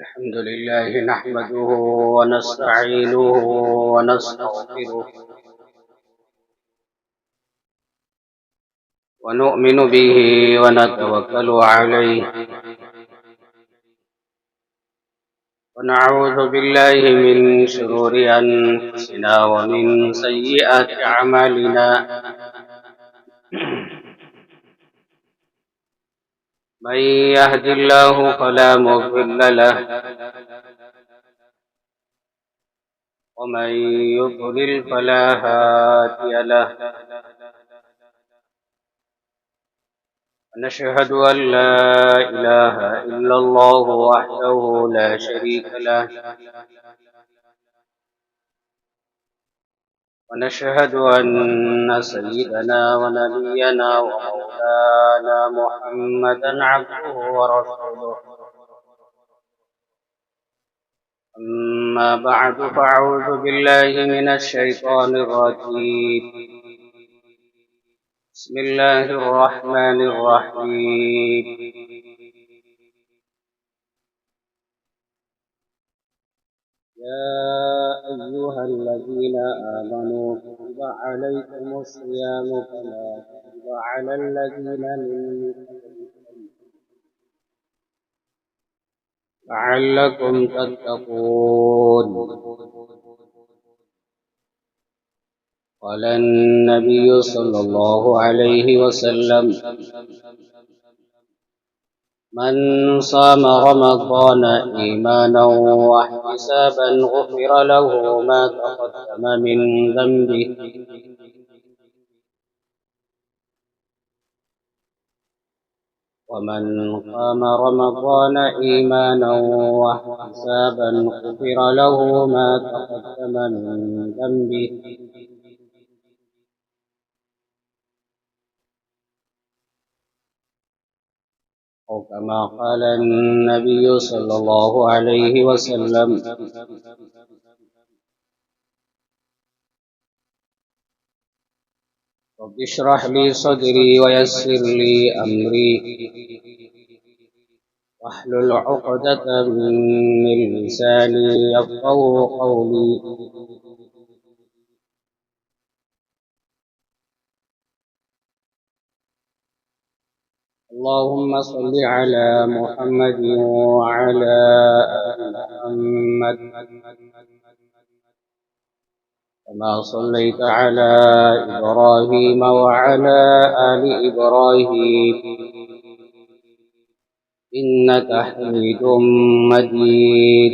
الحمد لله نحمده ونستعينه ونستغفره ونؤمن به ونتوكل عليه ونعوذ بالله من شرور أنفسنا ومن سيئات أعمالنا من يهد الله فلا مضل له ومن يضلل فلا هادي له ونشهد أن لا إله إلا الله وحده لا شريك له ونشهد أن سيدنا ونبينا ومولانا محمدا عبده ورسوله أما بعد فأعوذ بالله من الشيطان الرجيم بسم الله الرحمن الرحيم يا أيها الذين آمنوا كتب عليكم الصيام كما كتب على الذين من قبلكم لعلكم تتقون قال النبي صلى الله عليه وسلم من صام رمضان إيمانا واحتسابا غفر له ما تقدم من ذنبه ومن قام رمضان إيمانا واحتسابا غفر له ما تقدم من ذنبه أو كما قال النبي صلى الله عليه وسلم رب اشرح لي صدري ويسر لي أمري واحلل عقدة من لساني يفقهوا قولي اللهم صل على محمد وعلى آل محمد كما صليت على إبراهيم وعلى آل إبراهيم إنك حميد مجيد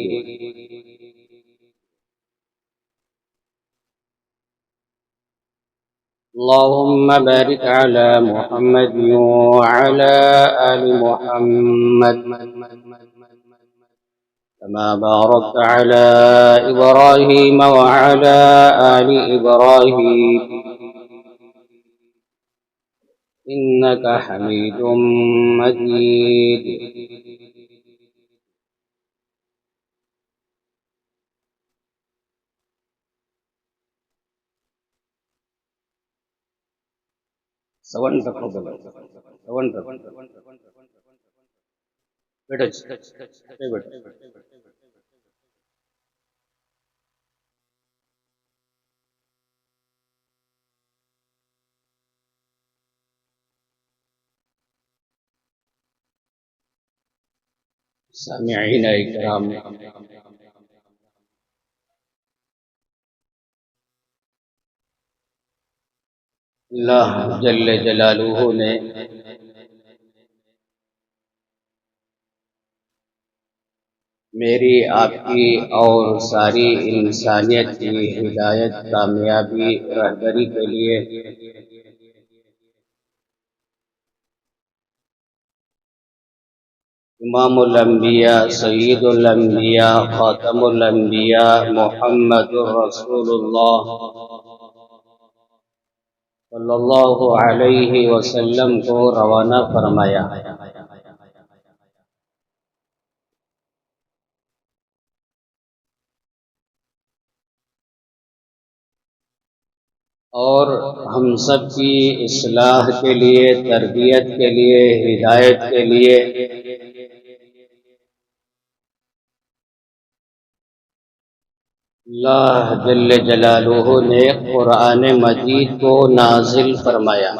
اللهم بارك على محمد وعلى آل محمد كما باركت على إبراهيم وعلى آل إبراهيم إنك حميد مجيد سون تقبل سون سامعین اکرام، اللہ جل جلالہ نے میری آپ کی اور ساری انسانیت کی ہدایت، کامیابی، رہبری کے لیے امام الانبیاء، سید الانبیاء، خاتم الانبیاء محمد رسول اللہ صلی اللہ علیہ وسلم کو روانہ فرمایا۔ اور ہم سب کی اصلاح کے لیے، تربیت کے لیے، ہدایت کے لیے اللہ جل جلالہ نے قرآن مجید کو نازل فرمایا۔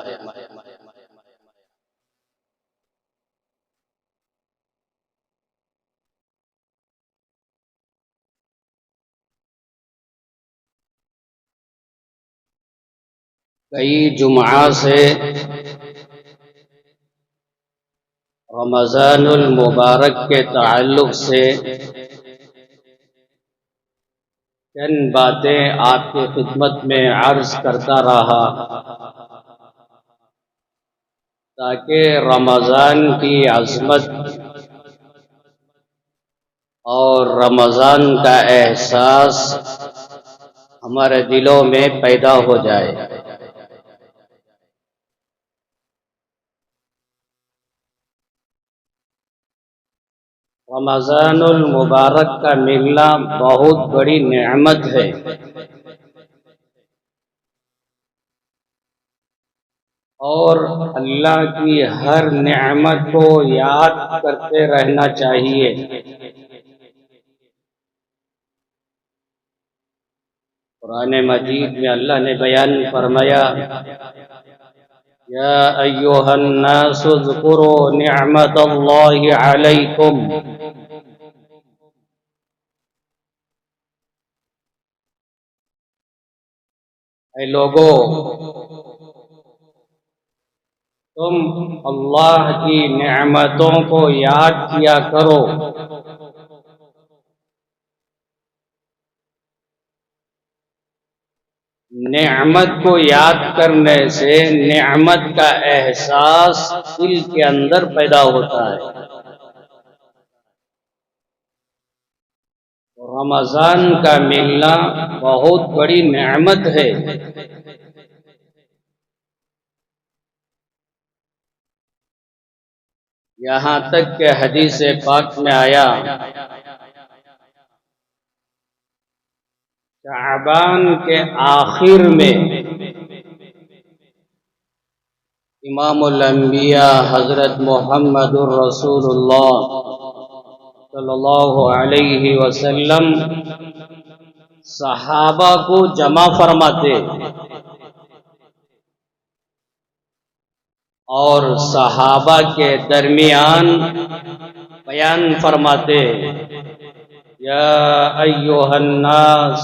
کئی جمعہ سے رمضان المبارک کے تعلق سے چند باتیں آپ کی خدمت میں عرض کرتا رہا تاکہ رمضان کی عظمت اور رمضان کا احساس ہمارے دلوں میں پیدا ہو جائے۔ رمضان المبارک کا ملنا بہت بڑی نعمت ہے، اور اللہ کی ہر نعمت کو یاد کرتے رہنا چاہیے۔ قرآن مجید میں اللہ نے بیان فرمایا، یا ایھا الناس اذکروا نعمت اللہ علیکم، اے لوگو تم اللہ کی نعمتوں کو یاد کیا کرو۔ نعمت کو یاد کرنے سے نعمت کا احساس دل کے اندر پیدا ہوتا ہے۔ رمضان کا ملنا بہت بڑی نعمت ہے، یہاں تک کہ حدیث پاک میں آیا، شعبان کے آخر میں امام الانبیاء حضرت محمد الرسول اللہ صلی اللہ علیہ وسلم صحابہ کو جمع فرماتے اور صحابہ کے درمیان بیان فرماتے، یا ایھا الناس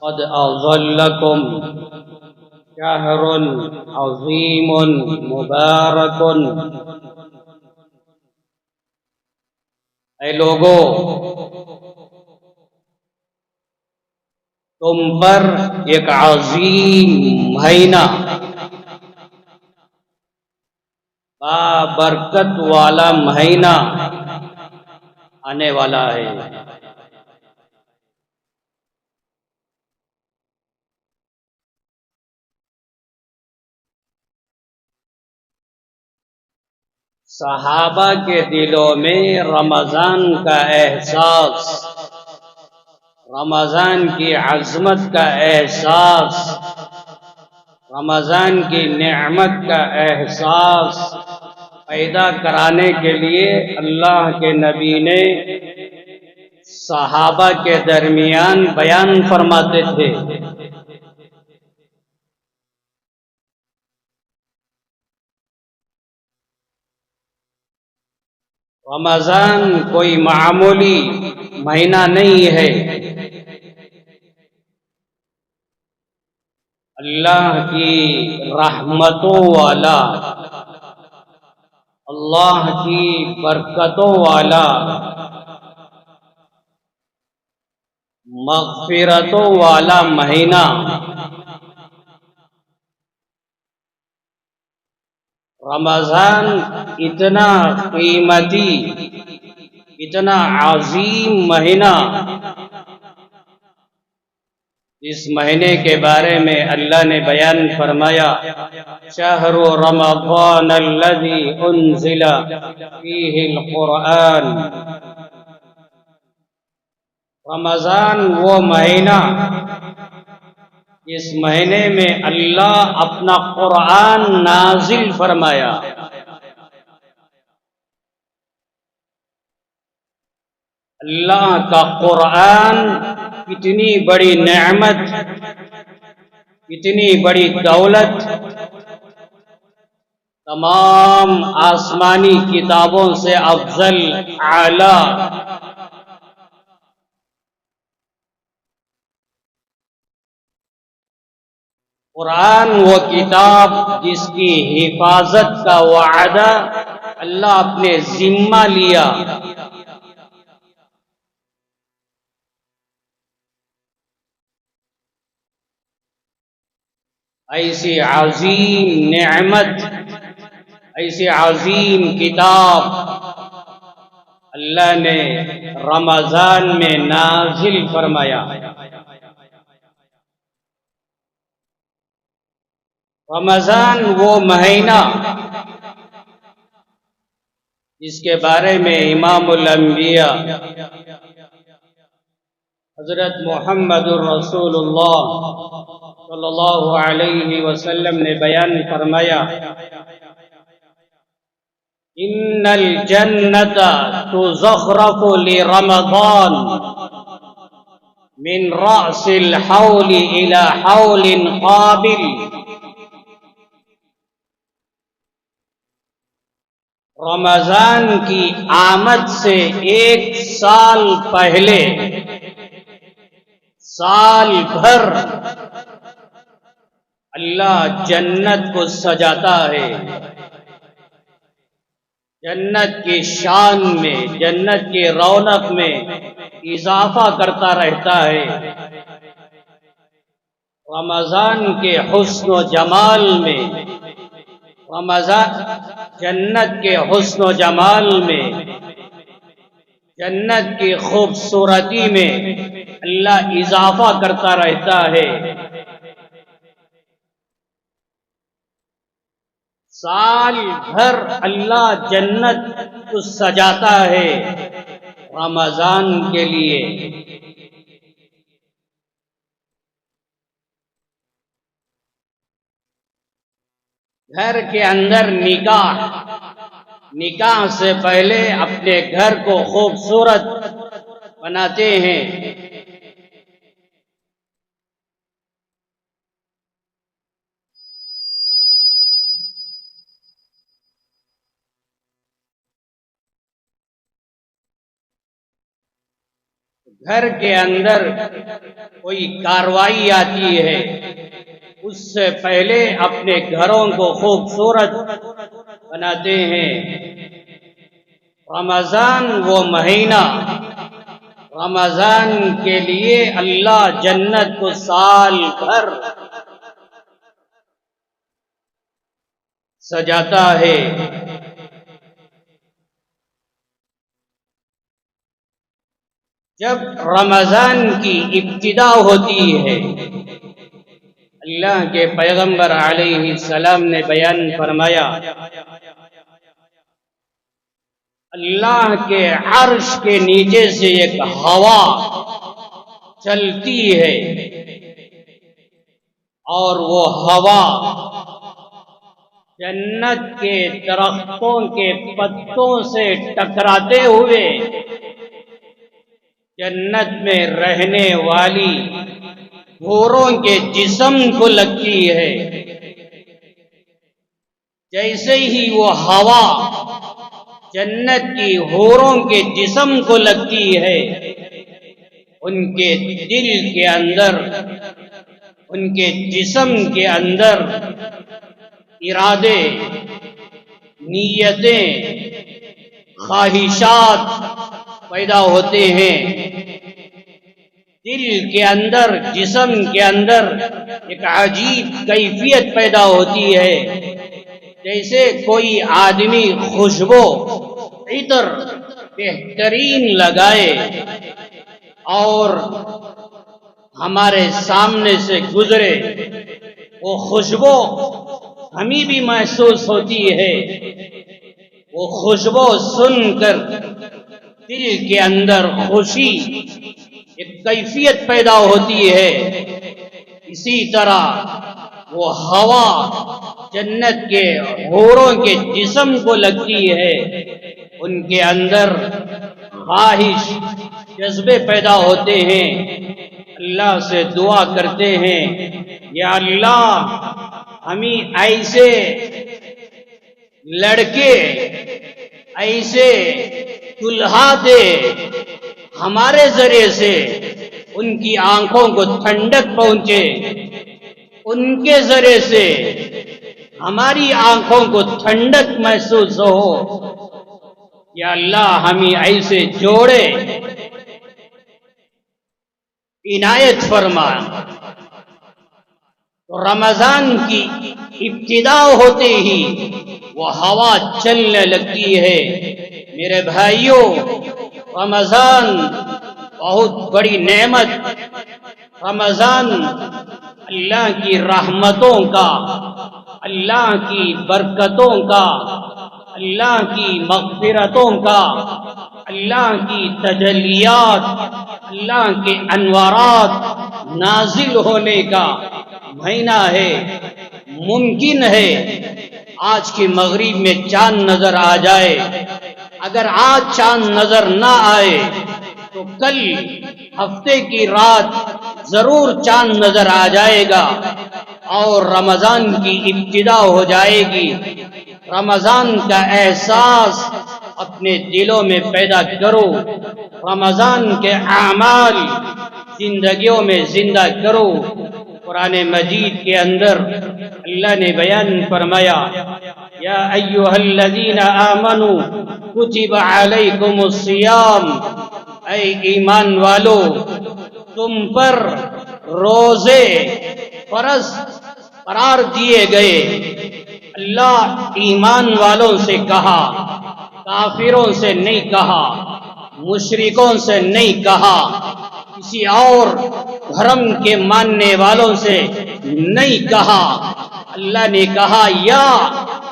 قد اظلکم شہر عظیم مبارک، اے لوگو تم پر ایک عظیم مہینہ، بابرکت والا مہینہ آنے والا ہے۔ صحابہ کے دلوں میں رمضان کا احساس، رمضان کی عظمت کا احساس، رمضان کی نعمت کا احساس پیدا کرانے کے لیے اللہ کے نبی نے صحابہ کے درمیان بیان فرماتے تھے۔ رمضان کوئی معمولی مہینہ نہیں ہے، اللہ کی رحمتوں والا، اللہ کی برکتوں والا، مغفرتوں والا مہینہ۔ رمضان اتنا قیمتی، اتنا عظیم مہینہ، اس مہینے کے بارے میں اللہ نے بیان فرمایا، شہر رمضان الذی انزل فیہ القرآن، رمضان وہ مہینہ اس مہینے میں اللہ اپنا قرآن نازل فرمایا۔ اللہ کا قرآن کتنی بڑی نعمت، کتنی بڑی دولت تمام آسمانی کتابوں سے افضل، اعلی قرآن وہ کتاب جس کی حفاظت کا وعدہ اللہ اپنے ذمہ لیا۔ ایسی عظیم نعمت، ایسی عظیم کتاب اللہ نے رمضان میں نازل فرمایا۔ رمضان وہ مہینہ جس کے بارے میں امام الانبیاء حضرت محمد الرسول اللہ صلی اللہ علیہ وسلم نے بیان فرمایا، ان الجنت تزخرف لرمضان من رأس الحول الى حول قابل۔ رمضان کی آمد سے ایک سال پہلے، سال بھر اللہ جنت کو سجاتا ہے، جنت کی شان میں، جنت کی رونق میں اضافہ کرتا رہتا ہے۔ رمضان کے حسن و جمال میں، رمضان جنت کے حسن و جمال میں، جنت کی خوبصورتی میں اللہ اضافہ کرتا رہتا ہے۔ سال بھر اللہ جنت کو سجاتا ہے رمضان کے لیے۔ گھر کے اندر نکاح سے پہلے اپنے گھر کو خوبصورت بناتے ہیں۔ گھر کے اندر کوئی کارروائی آتی ہے، اس سے پہلے اپنے گھروں کو خوبصورت بناتے ہیں۔ رمضان وہ مہینہ، رمضان کے لیے اللہ جنت کو سال بھر سجاتا ہے۔ جب رمضان کی ابتدا ہوتی ہے، اللہ کے پیغمبر علیہ السلام نے بیان فرمایا، اللہ کے عرش کے نیچے سے ایک ہوا چلتی ہے، اور وہ ہوا جنت کے درختوں کے پتوں سے ٹکراتے ہوئے جنت میں رہنے والی حوروں کے جسم کو لگتی ہے۔ جیسے ہی وہ ہوا جنت کی حوروں کے جسم کو لگتی ہے، ان کے دل کے اندر، ان کے جسم کے اندر ارادے، نیتیں، خواہشات پیدا ہوتے ہیں۔ دل کے اندر، جسم کے اندر ایک عجیب کیفیت پیدا ہوتی ہے، جیسے کوئی آدمی خوشبو، عطر بہترین لگائے اور ہمارے سامنے سے گزرے، وہ خوشبو ہمیں بھی محسوس ہوتی ہے۔ وہ خوشبو سن کر دل کے اندر خوشی، ایک کیفیت پیدا ہوتی ہے۔ اسی طرح وہ ہوا جنت کے حوروں کے جسم کو لگتی ہے، ان کے اندر خواہش، جذبے پیدا ہوتے ہیں۔ اللہ سے دعا کرتے ہیں یا اللہ ہمیں ایسے لڑکے ایسے دلہا دے ہمارے ذریعے سے ان کی آنکھوں کو ٹھنڈک پہنچے، ان کے ذریعے سے ہماری آنکھوں کو ٹھنڈک محسوس ہو۔ یا اللہ ہمیں ایسے جوڑے عنایت فرما۔ رمضان کی ابتدا ہوتے ہی وہ ہوا چلنے لگتی ہے۔ میرے بھائیوں، رمضان بہت بڑی نعمت، رمضان اللہ کی رحمتوں کا، اللہ کی برکتوں کا، اللہ کی مغفرتوں کا، اللہ کی تجلیات، اللہ کے انوارات نازل ہونے کا مہینہ ہے۔ ممکن ہے آج کی مغرب میں چاند نظر آ جائے، اگر آج چاند نظر نہ آئے تو کل ہفتے کی رات ضرور چاند نظر آ جائے گا اور رمضان کی ابتدا ہو جائے گی۔ رمضان کا احساس اپنے دلوں میں پیدا کرو، رمضان کے اعمال زندگیوں میں زندہ کرو۔ قرآن مجید کے اندر اللہ نے بیان فرمایا، یا ایھا الذین آمنوا کتب علیکم الصیام، اے ایمان والو تم پر روزے فرض قرار دیے گئے۔ اللہ ایمان والوں سے کہا، کافروں سے نہیں کہا، مشرکوں سے نہیں کہا، کسی اور دھرم کے ماننے والوں سے نہیں کہا۔ اللہ نے کہا یا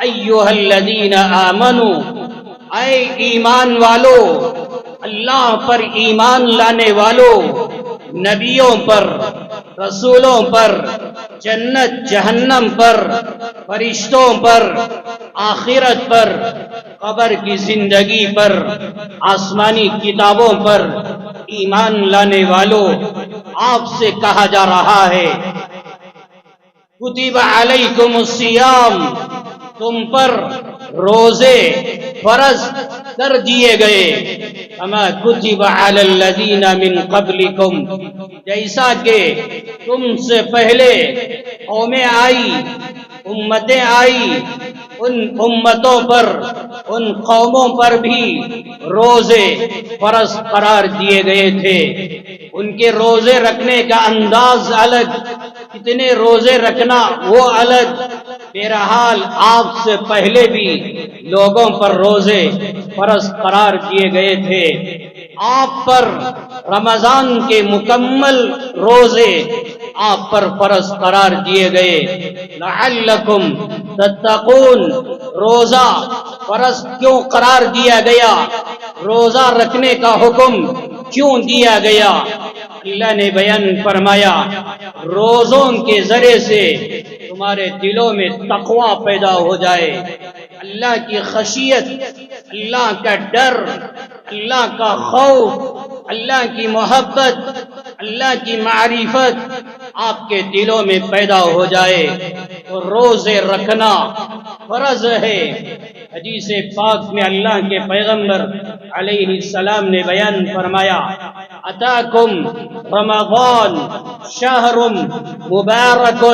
ایھا الذین آمنوا، اے ایمان والو، اللہ پر ایمان لانے والو، نبیوں پر، رسولوں پر، جنت جہنم پر، فرشتوں پر، آخرت پر، قبر کی زندگی پر، آسمانی کتابوں پر ایمان لانے والو، آپ سے کہا جا رہا ہے کتب علیکم الصیام، تم پر روزے فرض کر دیے گئے، کما کتب علی الذین من قبلکم، جیسا کہ تم سے پہلے قومیں آئی، امتیں آئی، ان امتوں پر، ان قوموں پر بھی روزے فرض قرار دیے گئے تھے۔ ان کے روزے رکھنے کا انداز الگ، کتنے روزے رکھنا وہ الگ۔ بہرحال آپ سے پہلے بھی لوگوں پر روزے فرض قرار دیے گئے تھے، آپ پر رمضان کے مکمل روزے آپ پر فرض قرار دیے گئے۔ لعلکم تتقون، روزہ فرض کیوں قرار دیا گیا؟ روزہ رکھنے کا حکم کیوں دیا گیا؟ اللہ نے بیان فرمایا، روزوں کے ذریعے سے تمہارے دلوں میں تقوی پیدا ہو جائے، اللہ کی خشیت، اللہ کا ڈر، اللہ کا خوف، اللہ کی محبت، اللہ کی معرفت آپ کے دلوں میں پیدا ہو جائے تو روزے رکھنا فرض ہے۔ حدیث پاک میں اللہ کے پیغمبر علیہ السلام نے بیان فرمایا، اتاکم رمضان شہر مبارک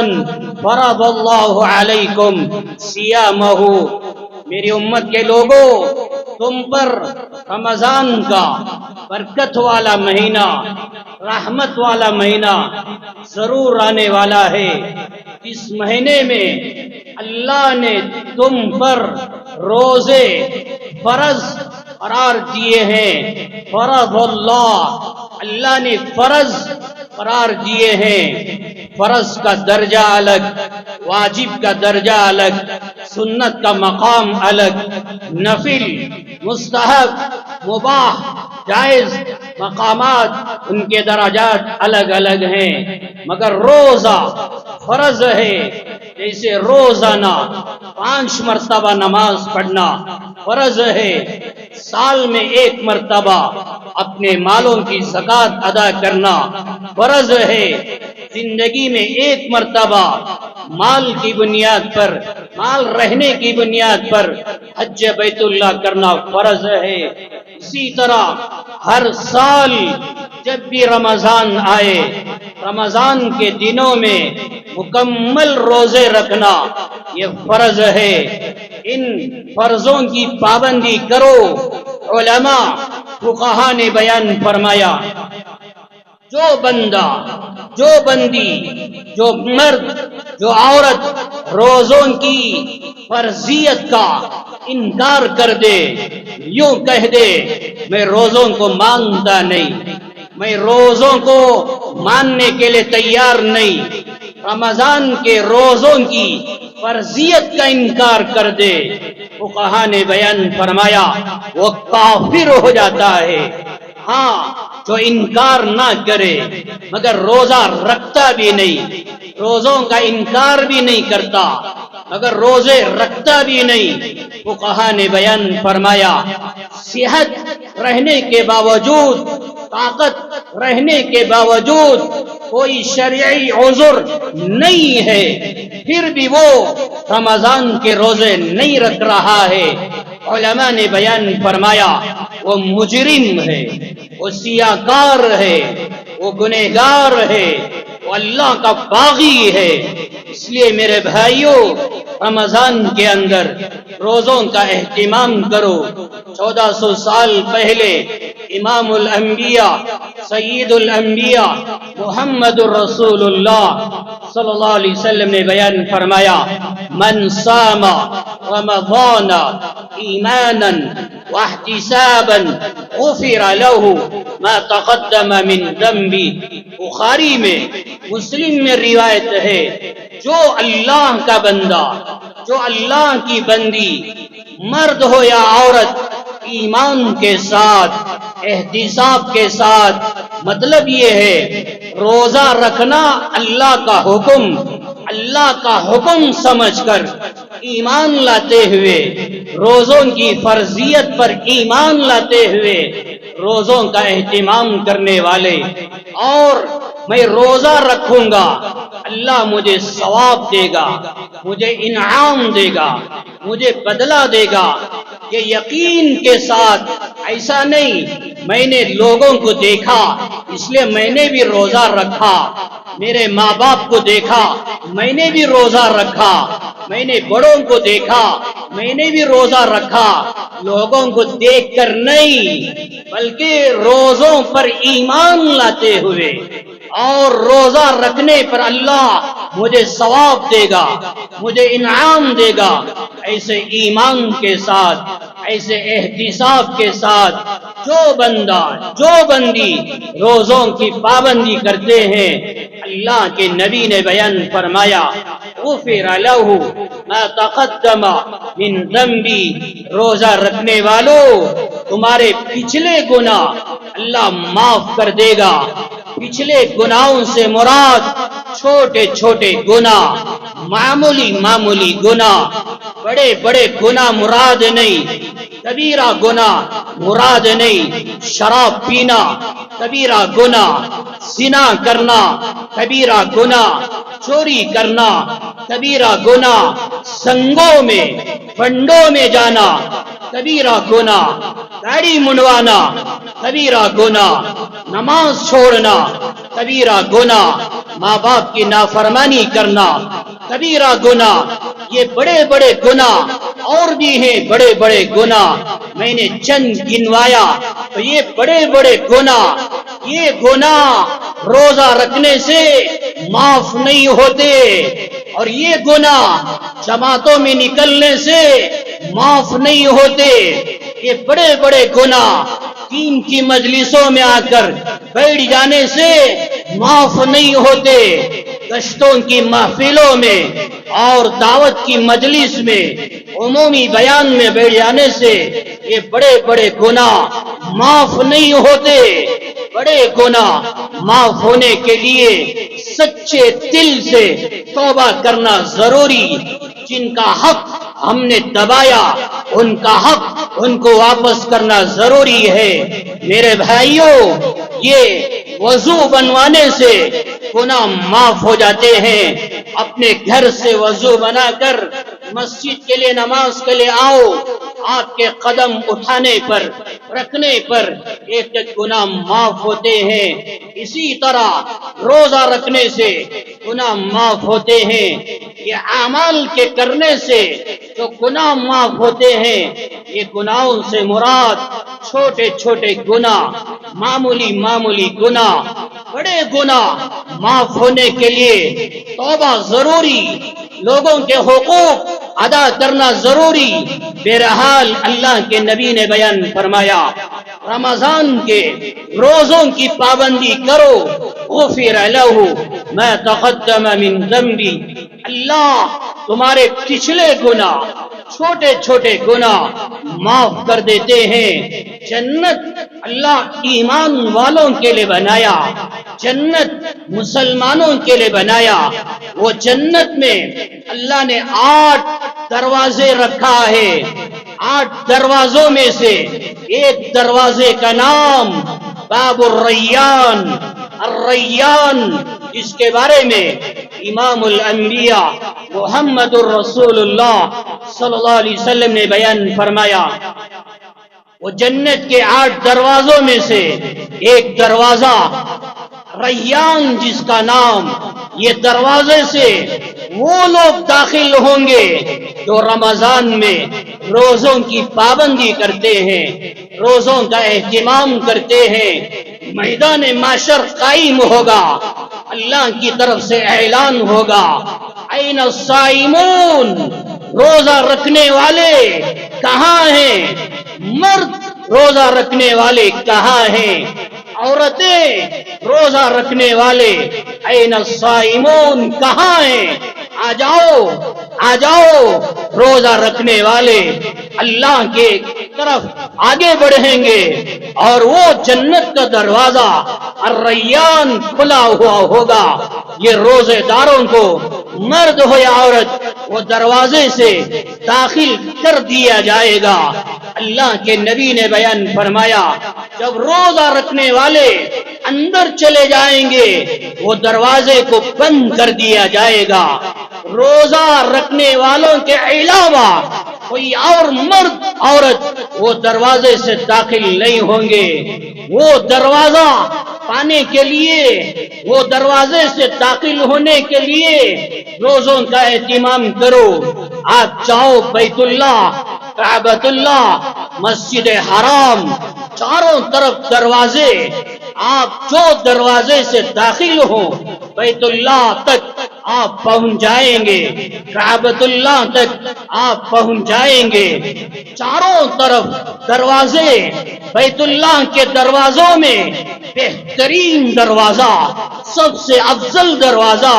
فرض اللہ علیکم صیامہ، میری امت کے لوگوں، تم پر رمضان کا برکت والا مہینہ، رحمت والا مہینہ ضرور آنے والا ہے۔ اس مہینے میں اللہ نے تم پر روزے فرض قرار دیے ہیں۔ فرض اللہ، اللہ نے فرض قرار دیے ہیں۔ فرض کا درجہ الگ، واجب کا درجہ الگ، سنت کا مقام الگ، نفل، مستحب، مباح، جائز مقامات ان کے درجات الگ الگ ہیں، مگر روزہ فرض ہے۔ جیسے روزانہ 5 مرتبہ نماز پڑھنا فرض ہے، سال میں 1 مرتبہ اپنے مالوں کی زکوٰۃ ادا کرنا فرض ہے زندگی میں ایک مرتبہ مال کی بنیاد پر، مال رہنے کی بنیاد پر حج بیت اللہ کرنا فرض ہے۔ اسی طرح ہر سال جب بھی رمضان آئے، رمضان کے دنوں میں مکمل روزے رکھنا یہ فرض ہے۔ ان فرضوں کی پابندی کرو۔ علماء فقہا نے بیان فرمایا، جو بندہ، جو بندی، جو مرد، جو عورت روزوں کی فرضیت کا انکار کر دے، یوں کہہ دے میں روزوں کو مانتا نہیں، میں روزوں کو ماننے کے لیے تیار نہیں، رمضان کے روزوں کی فرضیت کا انکار کر دے، فقہا نے بیان فرمایا وہ کافر ہو جاتا ہے۔ ہاں، جو انکار نہ کرے مگر روزہ رکھتا بھی نہیں، روزوں کا انکار بھی نہیں کرتا مگر روزے رکھتا بھی نہیں، فقہا نے بیان فرمایا صحت رہنے کے باوجود، طاقت رہنے کے باوجود کوئی شرعی عذر نہیں ہے، پھر بھی وہ رمضان کے روزے نہیں رکھ رہا ہے، علماء نے بیان فرمایا وہ مجرم ہے، وہ سیاہکار ہے، وہ گنہگار ہے، وہ اللہ کا باغی ہے۔ اس لیے میرے بھائیوں، رمضان کے اندر روزوں کا اہتمام کرو۔ 1400 سال پہلے امام الانبیاء، سید الانبیاء محمد الرسول اللہ صلی اللہ علیہ وسلم نے بیان فرمایا من صام رمضان ایمانا واحتسابا غفر له ما تقدم من ذنبی۔ بخاری میں، مسلم میں روایت ہے، جو اللہ کا بندہ، جو اللہ کی بندی، مرد ہو یا عورت، ایمان کے ساتھ، احتساب کے ساتھ، مطلب یہ ہے روزہ رکھنا اللہ کا حکم، اللہ کا حکم سمجھ کر ایمان لاتے ہوئے، روزوں کی فرضیت پر ایمان لاتے ہوئے روزوں کا اہتمام کرنے والے، اور میں روزہ رکھوں گا اللہ مجھے ثواب دے گا، مجھے انعام دے گا، مجھے بدلہ دے گا، یہ یقین کے ساتھ، ایسا نہیں میں نے لوگوں کو دیکھا اس لیے میں نے بھی روزہ رکھا، میرے ماں باپ کو دیکھا میں نے بھی روزہ رکھا، میں نے بڑوں کو دیکھا میں نے بھی روزہ رکھا، لوگوں کو دیکھ کر نہیں بلکہ روزوں پر ایمان لاتے ہوئے اور روزہ رکھنے پر اللہ مجھے ثواب دے گا، مجھے انعام دے گا، ایسے ایمان کے ساتھ، ایسے احتساب کے ساتھ جو بندہ، جو بندی روزوں کی پابندی کرتے ہیں، اللہ کے نبی نے بیان فرمایا غفر له ما تقدم من ذنبی، روزہ رکھنے والوں تمہارے پچھلے گناہ اللہ معاف کر دے گا۔ پچھلے گناہوں سے مراد چھوٹے چھوٹے گناہ، معمولی معمولی گناہ، بڑے بڑے گناہ مراد نہیں، کبیرہ گناہ مراد نہیں، شراب پینا کبیرہ گناہ، زنا کرنا کبیرہ گناہ، چوری کرنا کبیرہ گناہ، سنگوں میں بنڈوں میں جانا کبیرہ گناہ، داڑھی منڈوانا کبیرہ گناہ، نماز چھوڑنا کبیرہ گناہ، ماں باپ کی نافرمانی کرنا کبیرہ گناہ، یہ بڑے بڑے گناہ اور بھی ہیں، بڑے بڑے گناہ میں نے چند گنوایا، تو یہ بڑے بڑے گناہ، یہ گناہ روزہ رکھنے سے معاف نہیں ہوتے، اور یہ گناہ جماعتوں میں نکلنے سے معاف نہیں ہوتے، یہ بڑے بڑے گناہ دین کی مجلسوں میں آ کر بیٹھ جانے سے معاف نہیں ہوتے، گشتوں کی محفلوں میں اور دعوت کی مجلس میں عمومی بیان میں بیٹھ جانے سے یہ بڑے بڑے گناہ معاف نہیں ہوتے۔ بڑے گناہ معاف ہونے کے لیے سچے دل سے توبہ کرنا ضروری، جن کا حق ہم نے دبایا ان کا حق ان کو واپس کرنا ضروری ہے۔ میرے بھائیوں، یہ وضو بنوانے سے گناہ معاف ہو جاتے ہیں۔ اپنے گھر سے وضو بنا کر مسجد کے لیے نماز کے لیے آؤ، آپ کے قدم اٹھانے پر رکھنے پر ایک ایک گناہ معاف ہوتے ہیں۔ اسی طرح روزہ رکھنے سے گناہ معاف ہوتے ہیں۔ یہ اعمال کے کرنے سے جو گناہ معاف ہوتے ہیں، یہ گناہوں سے مراد چھوٹے چھوٹے گناہ، معمولی معمولی گناہ۔ بڑے گناہ معاف ہونے کے لیے توبہ ضروری، لوگوں کے حقوق ادا کرنا ضروری۔ بہرحال اللہ کے نبی نے بیان فرمایا، رمضان کے روزوں کی پابندی کرو، غفر لہ ما تقدم من ذنبی، اللہ تمہارے پچھلے گناہ، چھوٹے چھوٹے گناہ معاف کر دیتے ہیں۔ جنت اللہ ایمان والوں کے لیے بنایا، جنت مسلمانوں کے لیے بنایا۔ وہ جنت میں اللہ نے 8 دروازے رکھا ہے۔ 8 دروازوں میں سے ایک دروازے کا نام باب الریان، الریان، جس کے بارے میں امام الانبیاء محمد الرسول اللہ صلی اللہ علیہ وسلم نے بیان فرمایا۔ وہ جنت کے 8 دروازوں میں سے ایک دروازہ ریان جس کا نام، یہ دروازے سے وہ لوگ داخل ہوں گے جو رمضان میں روزوں کی پابندی کرتے ہیں، روزوں کا اہتمام کرتے ہیں۔ میدان محشر قائم ہوگا، اللہ کی طرف سے اعلان ہوگا، این الصائمون، روزہ رکھنے والے کہاں ہیں؟ مرد روزہ رکھنے والے کہاں ہیں؟ عورتیں روزہ رکھنے والے این الصائمون کہاں ہیں؟ آ جاؤ آ جاؤ، روزہ رکھنے والے اللہ کے طرف آگے بڑھیں گے اور وہ جنت کا دروازہ الریان کھلا ہوا ہوگا۔ یہ روزے داروں کو، مرد ہو یا عورت، وہ دروازے سے داخل کر دیا جائے گا۔ اللہ کے نبی نے بیان فرمایا، جب روزہ رکھنے والے اندر چلے جائیں گے وہ دروازے کو بند کر دیا جائے گا۔ روزہ رکھنے والوں کے علاوہ کوئی اور مرد عورت وہ دروازے سے داخل نہیں ہوں گے۔ وہ دروازہ پانے کے لیے، وہ دروازے سے داخل ہونے کے لیے روزوں کا اہتمام کرو۔ آپ چاہو بیت اللہ، کعبۃ اللہ، مسجد حرام، چاروں طرف دروازے، آپ جو دروازے سے داخل ہوں بیت اللہ تک آپ پہنچ جائیں گے، کعبۃ اللہ تک آپ پہنچ جائیں گے۔ چاروں طرف دروازے، بیت اللہ کے دروازوں میں بہترین دروازہ، سب سے افضل دروازہ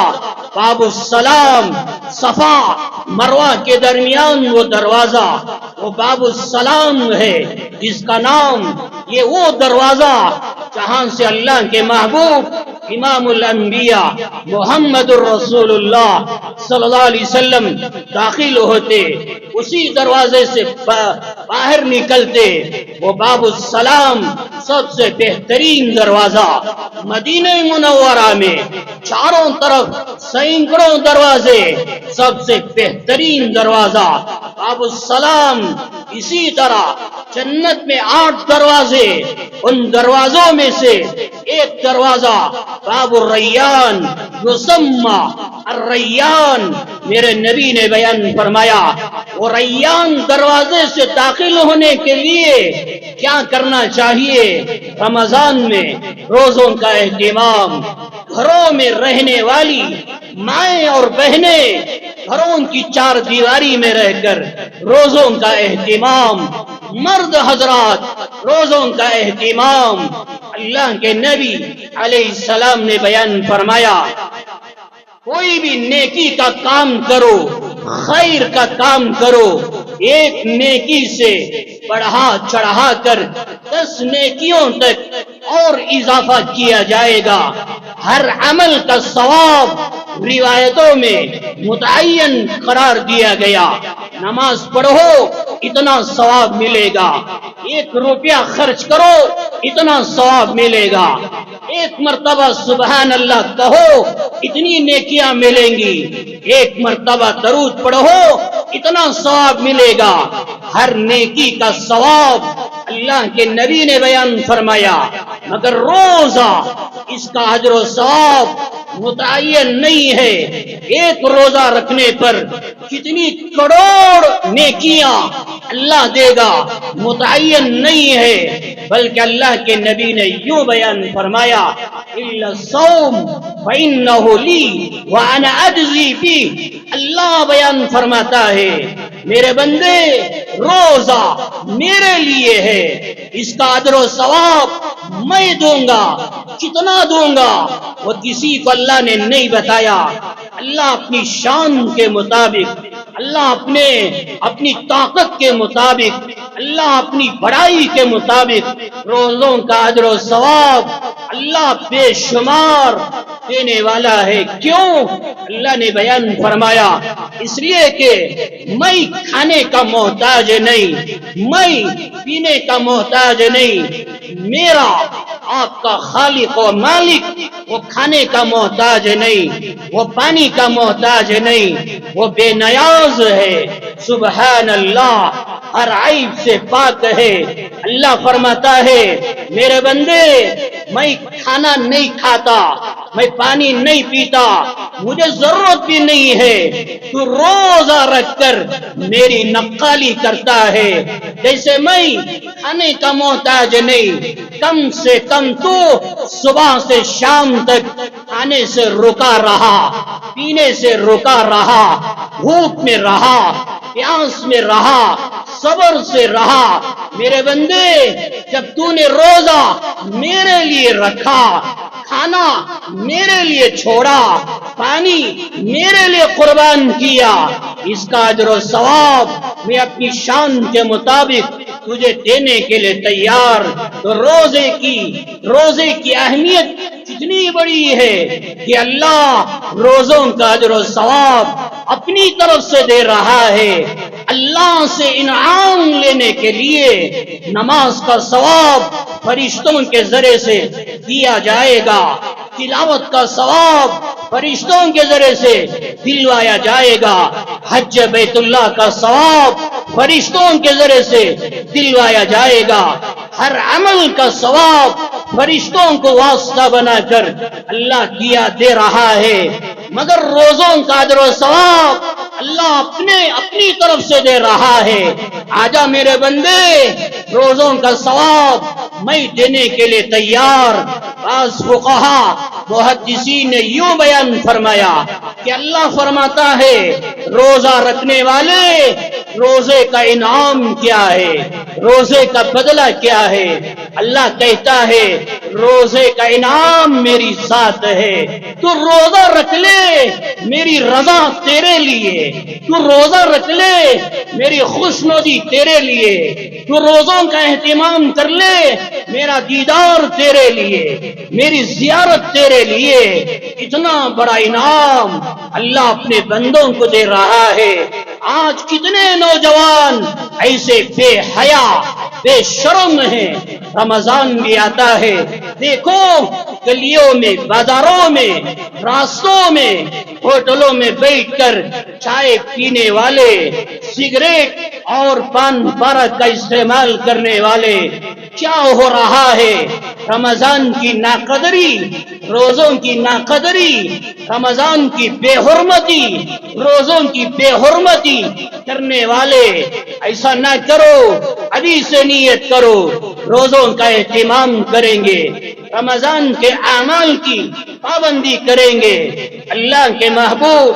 باب السلام، صفا مروہ کے درمیان وہ دروازہ، وہ باب السلام ہے، جس کا نام، یہ وہ دروازہ جہاں سے اللہ کے محبوب امام الانبیاء محمد الرسول اللہ صلی اللہ علیہ وسلم داخل ہوتے، اسی دروازے سے باہر نکلتے۔ وہ باب السلام سب سے بہترین دروازہ، مدینہ منورہ میں چاروں طرف سینکڑوں دروازے، سب سے بہترین دروازہ باب السلام۔ اسی طرح جنت میں 8 دروازے، ان دروازوں میں سے ایک دروازہ باب الریان، یسمى الریان، میرے نبی نے بیان فرمایا، وہ ریان دروازے سے داخل ہونے کے لیے کیا کرنا چاہیے؟ رمضان میں روزوں کا اہتمام، گھروں میں رہنے والی مائیں اور بہنیں گھروں کی 4 دیواری میں رہ کر روزوں کا اہتمام، مرد حضرات روزوں کا اہتمام۔ اللہ کے نبی علیہ السلام نے بیان فرمایا، کوئی بھی نیکی کا کام کرو، خیر کا کام کرو، ایک نیکی سے بڑھا چڑھا کر 10 نیکیوں تک اور اضافہ کیا جائے گا۔ ہر عمل کا ثواب روایتوں میں متعین قرار دیا گیا۔ نماز پڑھو اتنا ثواب ملے گا، 1 روپیہ خرچ کرو اتنا ثواب ملے گا، ایک مرتبہ سبحان اللہ کہو اتنی نیکیاں ملیں گی، ایک مرتبہ درود پڑھو اتنا ثواب ملے گا۔ ہر نیکی کا ثواب اللہ کے نبی نے بیان فرمایا، مگر روزہ اس کا اجر و ثواب متعین نہیں ہے۔ ایک روزہ رکھنے پر کتنی کروڑ نیکیاں اللہ دے گا متعین نہیں ہے، بلکہ اللہ کے نبی نے یوں بیان فرمایا، الا الصوم فانه لی وانا اجزی بہ۔ اللہ بیان فرماتا ہے میرے بندے روزہ میرے لیے ہے، اس کا اجر و ثواب میں دوں گا۔ کتنا دوں گا وہ کسی کو اللہ نے نہیں بتایا۔ اللہ اپنی شان کے مطابق، اللہ اپنی طاقت کے مطابق، اللہ اپنی بڑائی کے مطابق روزوں کا اجر و ثواب اللہ بے شمار دینے والا ہے۔ کیوں؟ اللہ نے بیان فرمایا اس لیے کہ میں کھانے کا محتاج نہیں، میں پینے کا محتاج نہیں، میرا آپ کا خالق و مالک وہ کھانے کا محتاج نہیں، وہ پانی کا محتاج نہیں، وہ بے نیاز ہے۔ سبحان اللہ، ہر عیب سے پاک ہے۔ اللہ فرماتا ہے میرے بندے میں کھانا نہیں کھاتا، میں پانی نہیں پیتا، مجھے ضرورت بھی نہیں ہے، تو روزہ رکھ کر میری نقالی کرتا ہے۔ جیسے میں کھانے کا محتاج نہیں، کم سے کم تو صبح سے شام تک کھانے سے رکا رہا، پینے سے رکا رہا، بھوک میں رہا، پیاس میں رہا، صبر سے رہا۔ میرے بندے جب تو نے روزہ میرے لیے رکھا، کھانا میرے لیے چھوڑا، پانی میرے لیے قربان کیا، اس کا اجر و ثواب میں اپنی شان کے مطابق تجھے دینے کے لیے تیار۔ تو روزے کی اہمیت کتنی بڑی ہے کہ اللہ روزوں کا اجر و ثواب اپنی طرف سے دے رہا ہے۔ اللہ سے انعام لینے کے لیے نماز کا ثواب فرشتوں کے ذریعے سے دیا جائے گا، تلاوت کا ثواب فرشتوں کے ذریعے سے دلوایا جائے گا، حج بیت اللہ کا ثواب فرشتوں کے ذریعے سے دلوایا جائے گا، ہر عمل کا ثواب فرشتوں کو واسطہ بنا کر اللہ دے رہا ہے۔ مگر روزوں کا اجر و ثواب اللہ اپنی طرف سے دے رہا ہے۔ آجا میرے بندے، روزوں کا ثواب میں دینے کے لیے تیار۔ بعض فقہا محدثین نے یوں بیان فرمایا کہ اللہ فرماتا ہے روزہ رکھنے والے روزے کا انعام کیا ہے، روزے کا بدلہ کیا ہے؟ اللہ کہتا ہے روزے کا انعام میری ذات ہے، تو روزہ رکھ لے میری رضا تیرے لیے، تو روزہ رکھ لے میری خوشنودی تیرے لیے، تو روزوں کا اہتمام کر لے میرا دیدار تیرے لیے، میری زیارت تیرے لیے۔ اتنا بڑا انعام اللہ اپنے بندوں کو دے رہا ہے۔ آج کتنے نوجوان ایسے بے حیا بے شرم ہیں، رمضان بھی آتا ہے، دیکھو گلیوں میں، بازاروں میں، راستوں میں، ہوٹلوں میں بیٹھ کر چائے پینے والے، سگریٹ اور پان پارک کا استعمال کرنے والے، کیا ہو رہا ہے؟ رمضان کی ناقدری، روزوں کی ناقدری، رمضان کی بے حرمتی، روزوں کی بے حرمتی کرنے والے، ایسا نہ کرو، ابھی سے نیت کرو، روزوں کا اہتمام کریں گے، رمضان کے اعمال کی پابندی کریں گے۔ اللہ کے محبوب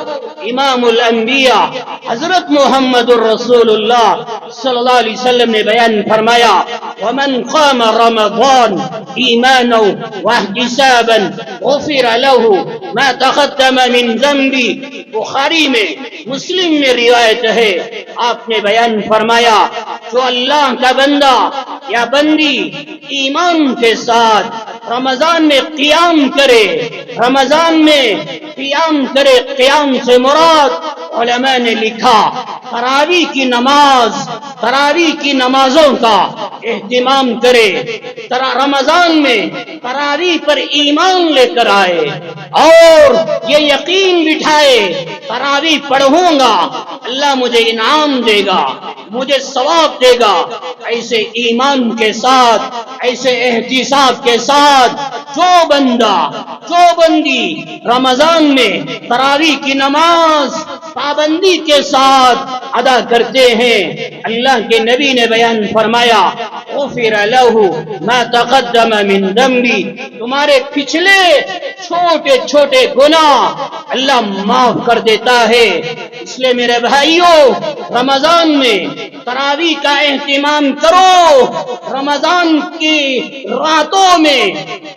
امام الانبیاء حضرت محمد الرسول اللہ صلی اللہ علیہ وسلم نے بیان فرمایا وَمَنْ قَامَ رَمَضَانَ إِيمَانًا وَاحْتِسَابًا غُفِرَ لَهُ مَا تَقَدَّمَ مِنْ ذَنْبِهِ۔ بخاری میں، مسلم میں روایت ہے، آپ نے بیان فرمایا جو اللہ کا بندہ یا بندی ایمان کے ساتھ رمضان میں قیام کرے، رمضان میں قیام کرے، قیام سے مراد علماء نے لکھا تراویح کی نماز تراویح کی نمازوں کا اہتمام کرے، رمضان میں تراویح پر ایمان لے کر آئے اور یہ یقین بٹھائے تراویح پڑھوں گا اللہ مجھے انعام دے گا، مجھے ثواب دے گا۔ ایسے ایمان کے ساتھ، ایسے احتساب کے ساتھ جو بندہ جو بندی رمضان میں تراویح کی نماز پابندی کے ساتھ ادا کرتے ہیں، اللہ کے نبی نے بیان فرمایا غفر لہ ما تقدم من ذنبی، تمہارے پچھلے چھوٹے چھوٹے گناہ اللہ معاف کر دیتا ہے۔ اس لیے میرے بھائیوں، رمضان میں تراویح کا اہتمام کرو۔ رمضان کی راتوں میں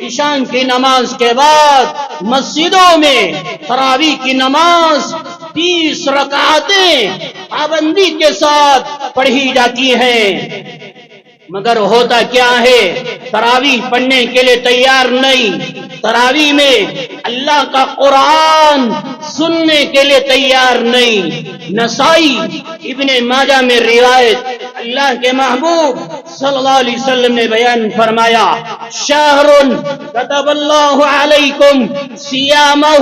عشاء کی نماز کے بعد مسجدوں میں تراویح کی نماز 30 رکعتیں پابندی کے ساتھ پڑھی جاتی ہیں، مگر ہوتا کیا ہے، تراویح پڑھنے کے لیے تیار نہیں، تراویح میں اللہ کا قرآن سننے کے لیے تیار نہیں۔ نسائی ابن ماجہ میں روایت، اللہ کے محبوب صلی اللہ علیہ وسلم نے بیان فرمایا شہر کتب اللہ علیکم صیامہ،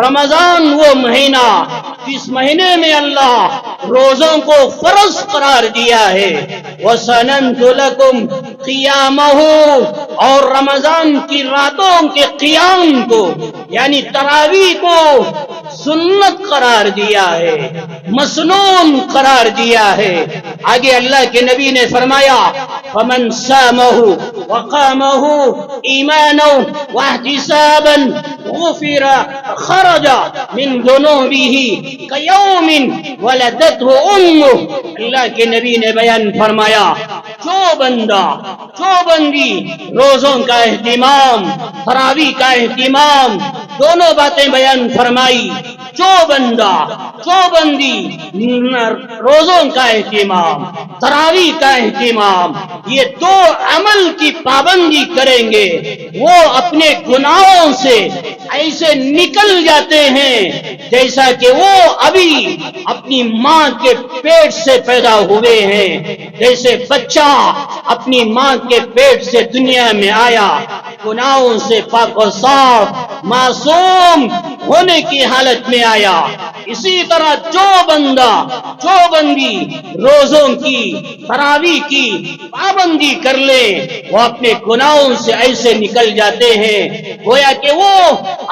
رمضان وہ مہینہ جس مہینے میں اللہ روزوں کو فرض قرار دیا ہے، وَسَنَنْتُ لَكُمْ قِيَامَهُ، اور رمضان کی راتوں کے قیام کو یعنی تراویح کو سنت قرار دیا ہے، مسنون قرار دیا ہے۔ آگے اللہ کے نبی نے فرمایا فَمَنْ سَامَهُ وَقَامَهُ إِيمَانًا وَاحْتِسَابًا غُفِرَ خَرَجَ مِنْ ذُنُوبِهِ كَيَوْمٍ وَلَدَتْهُ أُمُّهُ، اللہ کے نبی نے بیان فرمایا جو بندہ جو بندی روزوں کا اہتمام، تراویح کا اہتمام، دونوں باتیں بیان فرمائی، جو بندہ جو بندی روزوں کا اہتمام، تراویح کا اہتمام، یہ دو عمل کی پابندی کریں گے، وہ اپنے گناہوں سے ایسے نکل جاتے ہیں جیسا کہ وہ ابھی اپنی ماں کے پیٹ سے پیدا ہوئے ہیں، جیسے بچہ اپنی ماں کے پیٹ سے دنیا میں آیا گناہوں سے پاک و صاف معصوم ہونے کی حالت میں آیا، اسی طرح جو بندہ جو بندی روزوں کی تراویح کی پابندی کر لے وہ اپنے گناہوں سے ایسے نکل جاتے ہیں گویا کہ وہ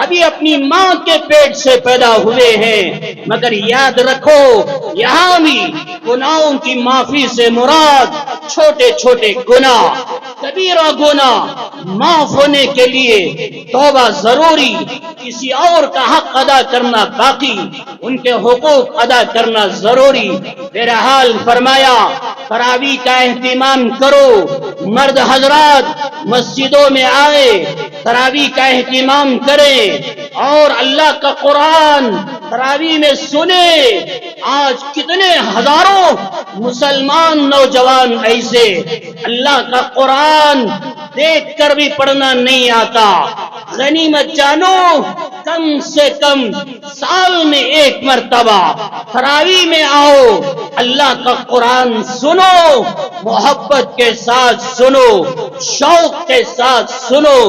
ابھی اپنی ماں کے پیٹ سے پیدا ہوئے ہیں۔ مگر یاد رکھو یہاں بھی گناہوں کی معافی سے مراد چھوٹے چھوٹے گناہ، کبیرہ گناہ معاف ہونے کے لیے توبہ ضروری، کسی اور کا حق ادا کرنا باقی، ان کے حقوق ادا کرنا ضروری۔ بہرحال فرمایا تراویح کا اہتمام کرو، مرد حضرات مسجدوں میں آئے، تراویح کا اہتمام کریں اور اللہ کا قرآن تراویح میں سنے۔ آج کتنے ہزاروں مسلمان نوجوان ایسے اللہ کا قرآن دیکھ کر بھی پڑھنا نہیں آتا۔ غنیمت جانو کم سے کم سال میں ایک مرتبہ تراویح میں آؤ، اللہ کا قرآن سنو، محبت کے ساتھ سنو، شوق کے ساتھ سنو،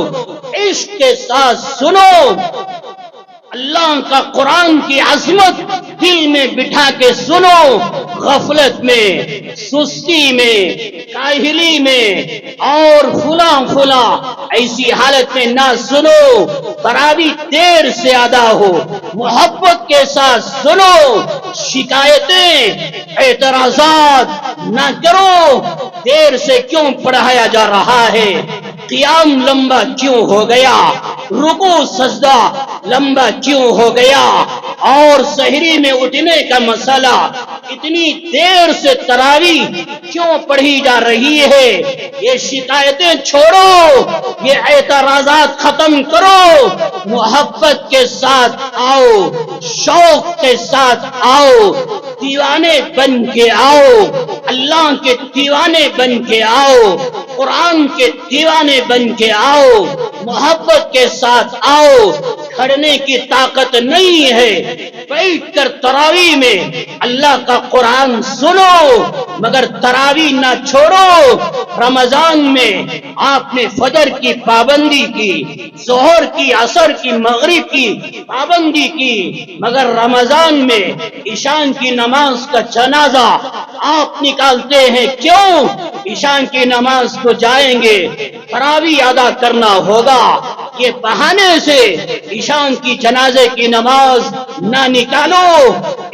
عشق کے ساتھ سنو، اللہ کا قرآن کی عظمت دل میں بٹھا کے سنو، غفلت میں، سستی میں، کاہلی میں اور فلاں ایسی حالت میں نہ سنو۔ تراویح دیر سے ادا ہو، محبت کے ساتھ سنو، شکایتیں اعتراضات نہ کرو، دیر سے کیوں پڑھایا جا رہا ہے، قیام لمبا کیوں ہو گیا، رکوع سجدہ لمبا کیوں ہو گیا، اور سحری میں اٹھنے کا مسئلہ اتنی دیر سے تراویح کیوں پڑھی جا رہی ہے، یہ شکایتیں چھوڑو، یہ اعتراضات ختم کرو، محبت کے ساتھ آؤ، شوق کے ساتھ آؤ، دیوانے بن کے آؤ، اللہ کے دیوانے بن کے آؤ، قرآن کے دیوانے بن کے آؤ، محبت کے ساتھ آؤ، کھڑنے کی طاقت نہیں ہے، بیٹھ کر تراویح میں اللہ کا قرآن سنو، مگر تراویح نہ چھوڑو۔ رمضان میں آپ نے فجر کی پابندی کی، ظہر کی، عصر کی، مغرب کی پابندی کی، مگر رمضان میں عشاء کی نماز کا جنازہ آپ نکالتے ہیں کیوں؟ عشاء کی نماز کو جائیں گے، تراویح ادا کرنا ہوگا، یہ بہانے سے عشاء کی جنازے کی نماز نہ نکالو۔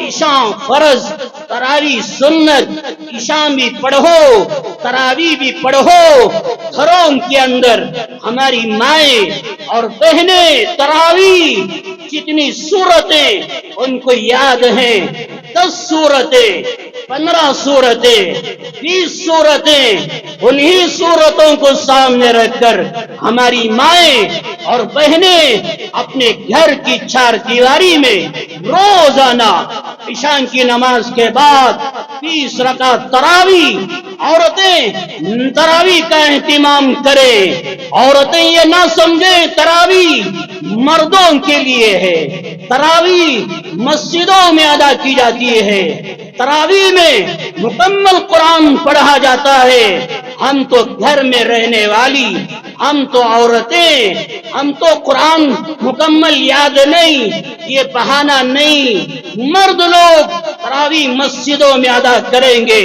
عشاء فرض، تراویح سنت، عشاء بھی پڑھو، تراویح بھی پڑھو۔ گھروں کے اندر ہماری مائیں اور بہنیں تراویح جتنی سورتیں ان کو یاد ہیں، 10 سورتیں، 15 سورتیں، 20 سورتیں، انہی سورتوں کو سامنے رکھ کر ہماری مائیں اور بہنیں اپنے گھر کی چار دیواری میں روزانہ عشاء کی نماز کے بعد 20 رکعت تراویح، عورتیں تراویح کا اہتمام کریں۔ عورتیں یہ نہ سمجھیں تراویح مردوں کے لیے ہے، تراویح مسجدوں میں ادا کی جاتی ہے، تراویح میں مکمل قرآن پڑھا جاتا ہے۔ ہم تو گھر میں رہنے والی، ہم تو عورتیں، ہم تو قرآن مکمل یاد نہیں، یہ بہانہ نہیں۔ مرد لوگ تراویح مسجدوں میں ادا کریں گے،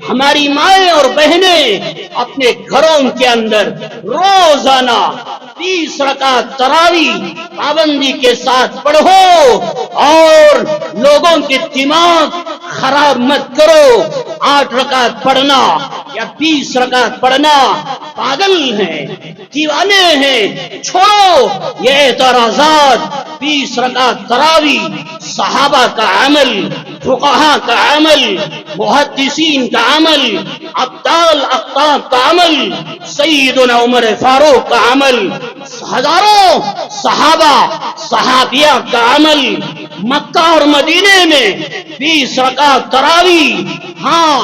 ہماری مائیں اور بہنیں اپنے گھروں کے اندر روزانہ 30 رکعت تراویح پابندی کے ساتھ پڑھو، اور لوگوں کے دماغ خراب مت کرو۔ 8 رکعت پڑھنا یا 20 رکعت پڑھنا، پاگل ہیں، دیوانے ہیں، چھوڑو یہ اعتراضات۔ 20 رکعت تراویح صحابہ کا عمل، فقہاء کا عمل، محدثین کا عمل، ابدال اقطاب کا عمل، سیدنا عمر فاروق کا عمل، ہزاروں صحابہ صحابیہ کا عمل۔ مکہ اور مدینے میں 20 رکعت تراویح۔ ہاں،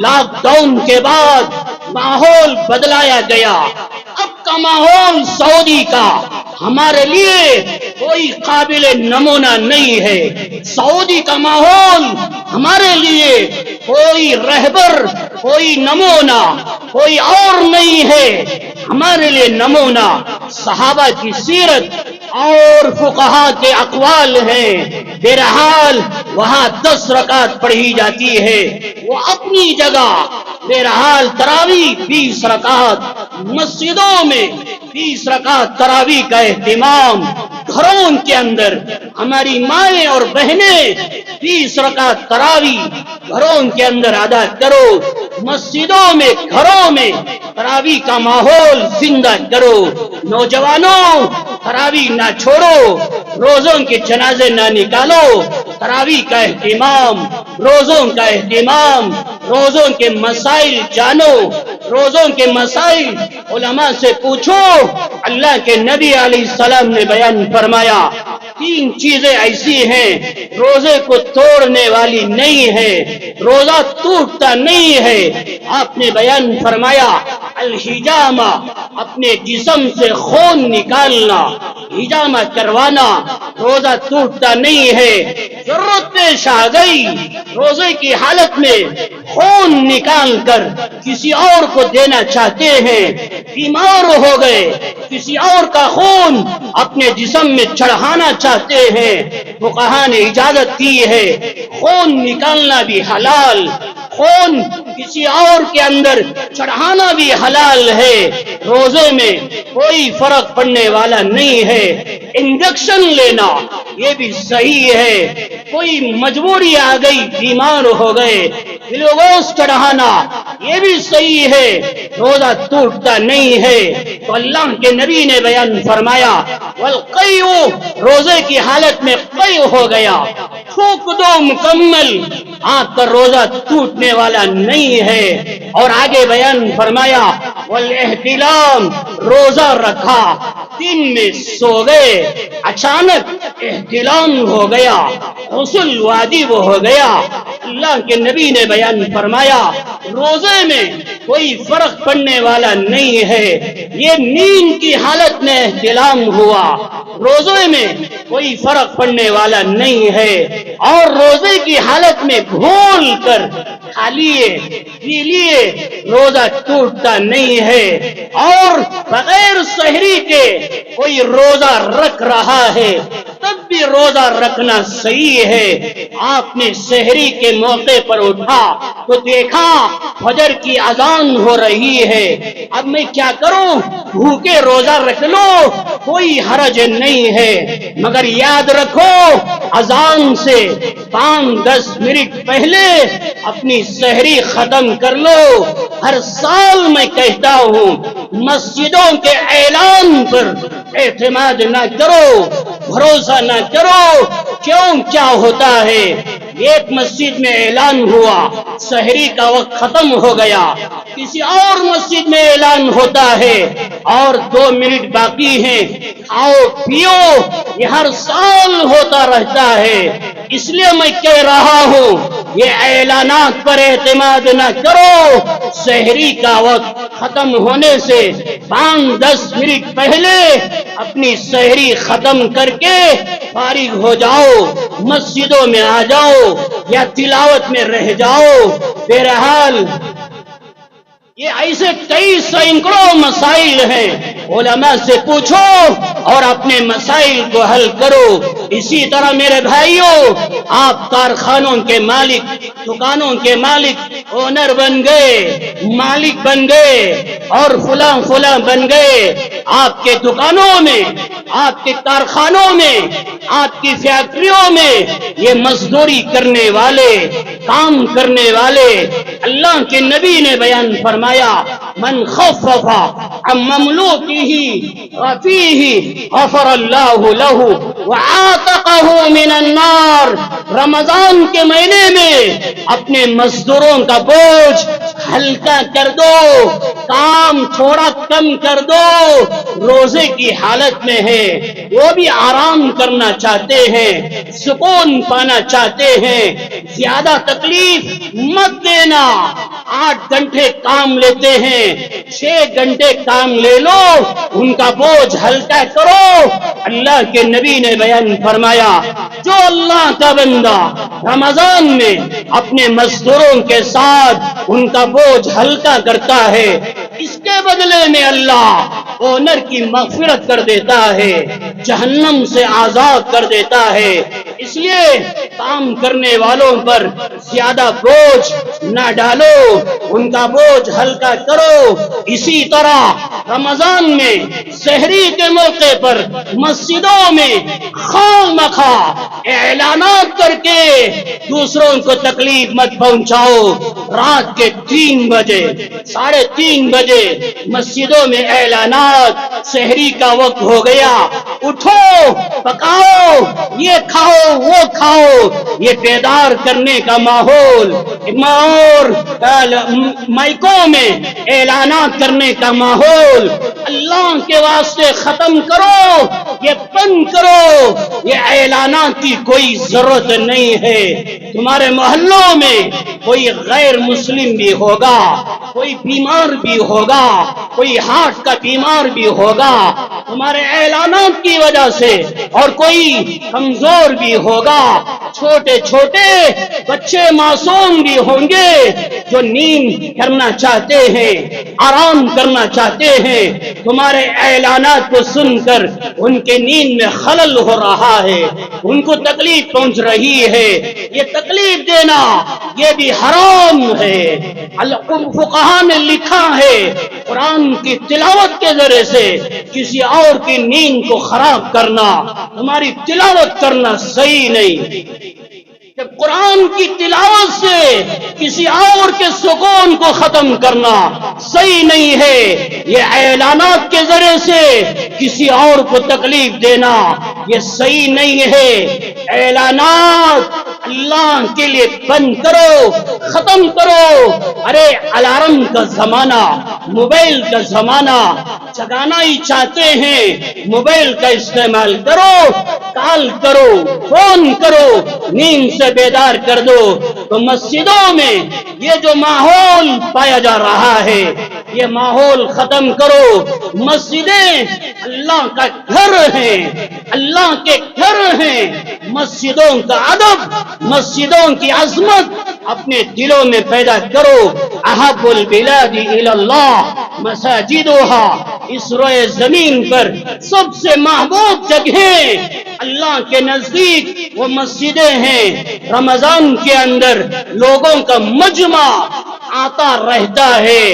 لاک ڈاؤن کے بعد ماحول بدلایا گیا، اب کا ماحول سعودی کا ہمارے لیے کوئی قابل نمونہ نہیں ہے۔ سعودی کا ماحول ہمارے لیے کوئی رہبر، کوئی نمونہ، کوئی اور نہیں ہے۔ ہمارے لیے نمونہ صحابہ کی سیرت اور فقہاء کے اقوال ہیں۔ بہرحال وہاں 10 رکعت پڑھی جاتی ہے، وہ اپنی جگہ۔ بہرحال تراویح 20 رکعت، مسجدوں میں 20 رکعت تراویح کا اہتمام، گھروں کے اندر ہماری مائیں اور بہنیں 20 رکعت تراویح گھروں کے اندر ادا کرو۔ مسجدوں میں، گھروں میں تراویح کا ماحول زندہ کرو۔ نوجوانوں تراویح نہ چھوڑو، روزوں کے جنازے نہ نکالو، تراویح کا اہتمام، روزوں کا اہتمام، روزوں کے مسائل جانو، روزوں کے مسائل علماء سے پوچھو۔ اللہ کے نبی علیہ السلام نے بیان فرمایا 3 چیزیں ایسی ہیں روزے کو توڑنے والی نہیں ہے، روزہ ٹوٹتا نہیں ہے۔ آپ نے بیان فرمایا الحجامہ، اپنے جسم سے خون نکالنا، حجامہ کروانا، روزہ ٹوٹتا نہیں ہے۔ ضرورت پیش آ گئی، روزے کی حالت میں خون نکال کر کسی اور کو دینا چاہتے ہیں، بیمار ہو گئے، کسی اور کا خون اپنے جسم میں چڑھانا چاہتے ہیں، فقہاء نے اجازت دی ہے۔ خون نکالنا بھی حلال، خون کسی اور کے اندر چڑھانا بھی حلال ہے۔ روزے میں کوئی فرق پڑنے والا نہیں ہے۔ انجیکشن لینا یہ بھی صحیح ہے، کوئی مجبوری آ گئی، بیمار ہو گئے، گلوکوز چڑھانا یہ بھی صحیح ہے، روزہ ٹوٹتا نہیں ہے۔ تو اللہ کے نبی نے بیان فرمایا والقیء، روزے کی حالت میں قیء ہو گیا، تھوک دو مکمل، آپ کا روزہ ٹوٹنے والا نہیں ہے۔ اور آگے بیان فرمایا والاحتلام، روزہ رکھا، دن میں سو گئے، اچانک احتلام ہو گیا، غسل واجب ہو گیا۔ اللہ کے نبی نے بیان فرمایا روزے میں کوئی فرق پڑنے والا نہیں ہے. یہ نیند کی حالت میں احتلام ہوا، روزے میں کوئی فرق پڑنے والا نہیں ہے. اور روزے کی حالت میں بھول کر کھا لیے پی لیے روزہ ٹوٹتا نہیں ہے. اور بغیر سحری کے کوئی روزہ رکھ رہا ہے تب بھی روزہ رکھنا صحیح ہے. آپ نے سحری کے موقع پر اٹھا تو دیکھا فجر کی اذان ہو رہی ہے، اب میں کیا کروں؟ بھوکے روزہ رکھ لو، کوئی حرج نہیں ہے، مگر یاد رکھو اذان سے 5-10 منٹ پہلے اپنی سحری ختم کر لو. ہر سال میں کہتا ہوں مسجدوں کے اعلان پر اعتماد نہ کرو، بھروسہ نہ کرو. کیوں کیا ہوتا ہے؟ ایک مسجد میں اعلان ہوا سحری کا وقت ختم ہو گیا، کسی اور مسجد میں اعلان ہوتا ہے اور 2 منٹ باقی ہیں، کھاؤ پیو. یہ ہر سال ہوتا رہتا ہے. اس لیے میں کہہ رہا ہوں یہ اعلانات پر اعتماد نہ کرو. سحری کا وقت ختم ہونے سے 5-10 منٹ پہلے اپنی سحری ختم کر کے فارغ ہو جاؤ، مسجدوں میں آ جاؤ یا تلاوت میں رہ جاؤ. بہرحال یہ ایسے کئی سینکڑوں مسائل ہیں، علماء سے پوچھو اور اپنے مسائل کو حل کرو. اسی طرح میرے بھائیوں، آپ کارخانوں کے مالک، دکانوں کے مالک، اونر بن گئے، مالک بن گئے اور فلاں بن گئے. آپ کے دکانوں میں، آپ کے کارخانوں میں، آپ کی فیکٹریوں میں یہ مزدوری کرنے والے، کام کرنے والے، اللہ کے نبی نے بیان فرمایا من خفف عن مملوکه وفيه غفر الله له وعاتقه من النار. رمضان کے مہینے میں اپنے مزدوروں کا بوجھ ہلکا کر دو، کام تھوڑا کم کر دو. روزے کی حالت میں ہے، وہ بھی آرام کرنا چاہتے ہیں، سکون پانا چاہتے ہیں، زیادہ تکلیف مت دینا. 8 گھنٹے کام لیتے ہیں، 6 گھنٹے کام لے لو، ان کا بوجھ ہلکا کرو. اللہ کے نبی نے بیان فرمایا جو اللہ کا بندہ رمضان میں اپنے مزدوروں کے ساتھ ان کا بوجھ ہلکا کرتا ہے، اس کے بدلے میں اللہ اونر کی مغفرت کر دیتا ہے، جہنم سے آزاد کر دیتا ہے. اس لیے کام کرنے والوں پر زیادہ بوجھ نہ ڈالو، ان کا بوجھ ہلکا کرو. اسی طرح رمضان میں سحری کے موقع پر مسجدوں میں خواہ مخواہ اعلانات کر کے دوسروں کو تکلیف مت پہنچاؤ. رات کے 3 بجے 3:30 بجے مسجدوں میں اعلانات سحری کا وقت ہو گیا، اٹھو پکاؤ، یہ کھاؤ وہ کھاؤ، یہ بیدار کرنے کا ماحول اور مائکوں میں اعلانات کرنے کا ماحول اللہ کے واسطے ختم کرو، یہ بند کرو. یہ اعلانات کی کوئی ضرورت نہیں ہے. تمہارے محلوں میں کوئی غیر مسلم بھی ہوگا، کوئی بیمار بھی ہوگا، کوئی ہارٹ کا بیمار بھی ہوگا تمہارے اعلانات کی وجہ سے، اور کوئی کمزور بھی ہوگا، چھوٹے چھوٹے بچے معصوم بھی ہوں گے جو نیند کرنا چاہتے ہیں، آرام کرنا چاہتے ہیں. تمہارے اعلانات کو سن کر ان کے نیند میں خلل ہو رہا ہے، ان کو تکلیف پہنچ رہی ہے. یہ تکلیف دینا یہ بھی حرام ہے. فقہا نے لکھا ہے قرآن کی تلاوت کے ذریعے سے کسی اور کی نیند کو خراب کرنا، تمہاری تلاوت کرنا صحیح نہیں. جب قرآن کی تلاوت سے کسی اور کے سکون کو ختم کرنا صحیح نہیں ہے. یہ اعلانات کے ذریعے سے کسی اور کو تکلیف دینا یہ صحیح نہیں ہے. اعلانات اللہ کے لیے بند کرو، ختم کرو. ارے الارم کا زمانہ، موبائل کا زمانہ، جگانا ہی چاہتے ہیں موبائل کا استعمال کرو. کال کرو، فون کرو، نیند سے بیدار کر دو. تو مسجدوں میں یہ جو ماحول پایا جا رہا ہے یہ ماحول ختم کرو. مسجدیں اللہ کا گھر ہیں، اللہ کے گھر ہیں. مسجدوں کا ادب، مسجدوں کی عظمت اپنے دلوں میں پیدا کرو. احب البلاد الی اللہ مساجدها، اس روئے زمین پر سب سے محبوب جگہیں اللہ کے نزدیک وہ مسجدیں ہیں. رمضان کے اندر لوگوں کا مجمع آتا رہتا ہے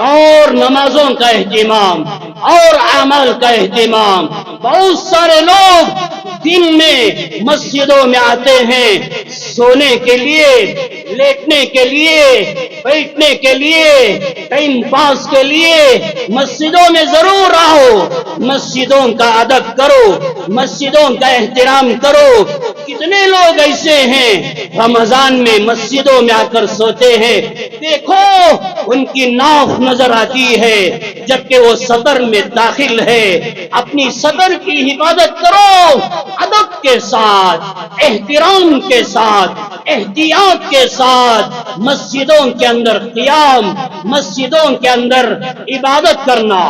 اور نمازوں کا اہتمام اور اعمال کا اہتمام. بہت سارے لوگ دن میں مسجدوں میں آتے ہیں سونے کے لیے، لیٹنے کے لیے، بیٹھنے کے لیے، ٹائم پاس کے لیے. مسجدوں میں ضرور آؤ، مسجدوں کا ادب کرو، مسجدوں کا احترام کرو. کتنے لوگ ایسے ہیں رمضان میں مسجدوں میں آ کر سوتے ہیں، دیکھو ان کی ناف نظر آتی ہے جبکہ وہ صدر میں داخل ہے. اپنی صدر کی حفاظت کرو، ادب کے ساتھ، احترام کے ساتھ، احتیاط کے ساتھ. مسجدوں کے اندر قیام، مسجدوں کے اندر عبادت کرنا،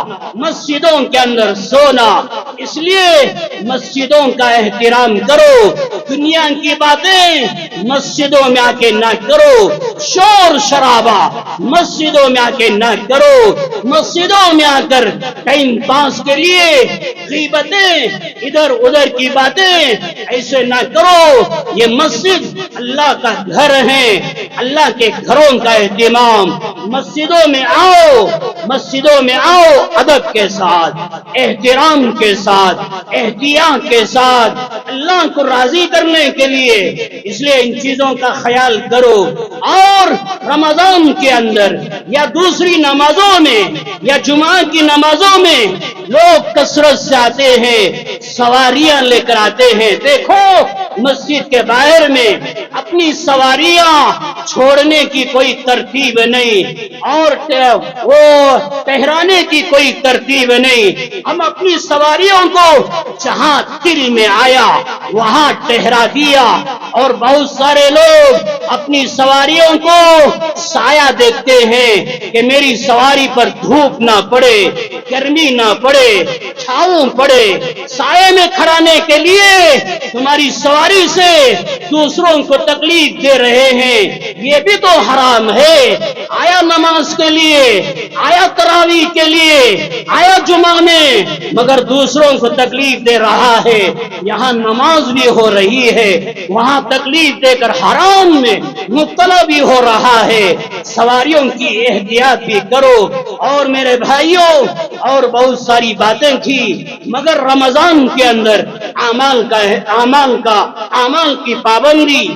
مسجدوں کے اندر سونا. اس لیے مسجدوں کا احترام کرو. دنیا کی باتیں مسجدوں میں آ کے نہ کرو، شور شرابہ مسجدوں میں آ کے نہ کرو. مسجدوں میں آ کر ٹائم پاس کے لیے غیبتیں، ادھر ادھر کی باتیں ایسے نہ کرو. یہ مسجد اللہ کا گھر ہے، اللہ کے گھروں کا اہتمام. مسجدوں میں آؤ، مسجدوں میں آؤ ادب کے ساتھ، احترام کے ساتھ، احتیاط کے ساتھ، اللہ کو راضی کرنے کے لیے. اس لیے ان چیزوں کا خیال کرو. اور رمضان کے اندر یا دوسری نمازوں میں یا جمعہ کی نمازوں میں لوگ کثرت سے آتے ہیں، سواریاں لے کر آتے ہیں. دیکھو مسجد کے باہر میں اپنی سواریاں چھوڑنے کی کوئی ترتیب نہیں اور وہ ٹہرانے کی کوئی ترتیب نہیں. ہم اپنی سواریوں کو جہاں دل میں آیا وہاں ٹہرا دیا. اور بہت سارے لوگ اپنی سواریوں کو سایہ دیکھتے ہیں کہ میری سواری پر دھوپ نہ پڑے، گرمی نہ پڑے، چھاؤں پڑے. سائے میں کھڑانے کے لیے تمہاری سواری سے دوسروں کو تکلیف دے رہے ہیں، یہ بھی تو حرام ہے. آیا نماز کے لیے، آیا تراویح کے لیے، آیا جمعہ میں، مگر دوسروں کو تکلیف دے رہا ہے. یہاں نماز بھی ہو رہی ہے، وہاں تکلیف دے کر حرام میں مبتلا بھی ہو رہا ہے. سواریوں کی احتیاط بھی کرو. اور میرے بھائیوں اور بہت ساری باتیں تھی مگر رمضان کے اندر اعمال کی پابندی،